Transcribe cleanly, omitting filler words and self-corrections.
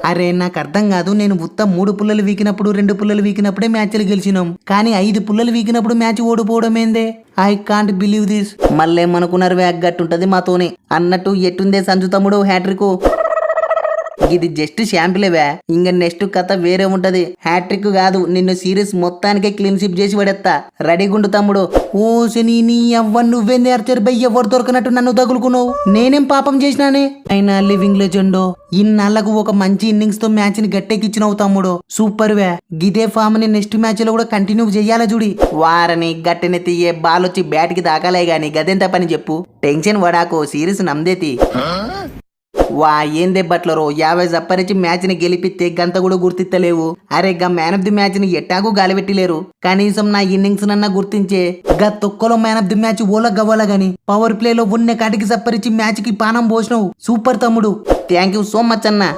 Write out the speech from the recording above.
అరే నాకు అర్థం కాదు, నేను ఉత్త 3 పుల్లలు వీకినప్పుడు 2 పుల్లలు వీకినప్పుడే మ్యాచ్లు గెలిచినాం, కానీ 5 పుల్లలు వీకినప్పుడు మ్యాచ్ ఓడిపోవడం ఏందే? I can't believe this. మళ్ళేమనుకున్నారు వేగ్గట్టుంటది మాతోనే అన్నట్టు. ఎట్టుందే సంజు తమ్ముడు హ్యాట్రిక్? ఇది జస్ట్ శాంపిలేవే, ఇంక నెక్స్ట్ కథ వేరే ఉంటది. హ్యాట్రిక్ కాదు, నిన్ను సిరీస్ మొత్తానికే క్లీన్ షిప్ చేసి పడేస్తా. రెడీగుండు తమ్ముడు. ఓ శని నీ అవ్వ, నువ్వే నేర్చారు బై, ఎవరు దొరకనట్టు నన్ను తగులుకున్నావు. నేనేం పాపం చేసినానే? అయినా లివింగ్ లెజెండో, ఇన్నాళ్లకు ఒక మంచి ఇన్నింగ్స్ తో మ్యాచ్ ని గట్టెక్కిచ్చినావు తమ్ముడు. సూపర్ వే. గిదే ఫామ్ ని నెక్స్ట్ మ్యాచ్ లో కూడా కంటిన్యూ చెయ్యాలా చూడి. వారని గట్టెని తీయే బాల్ వచ్చి బ్యాట్ కి తాకాలే గాని గదెంత పని చెప్పు. టెన్షన్ వడాకో, సిరీస్ నమ్దేతి. వా ఏం దెబ్బట్లరో, 50 జప్పరించి మ్యాచ్ ని గెలిపిస్తే గంత కూడా గుర్తిత్తలేవు. అరే గా మ్యాన్ ఆఫ్ ది మ్యాచ్ ని ఎట్టాಗೂ గాలిపెట్టిలేరు. కనీసం నా ఇన్నింగ్స్ నన్నా గుర్తించే. గా తొక్కలో మ్యాన్ ఆఫ్ ది మ్యాచ్ ఓల గవ్వాల గాని పవర్ ప్లే లో ఉన్న కాటికి జప్పరించి మ్యాచ్ కి పానం పోసినావు. సూపర్ తమ్ముడు, థ్యాంక్ యూ సో మచ్ అన్నా.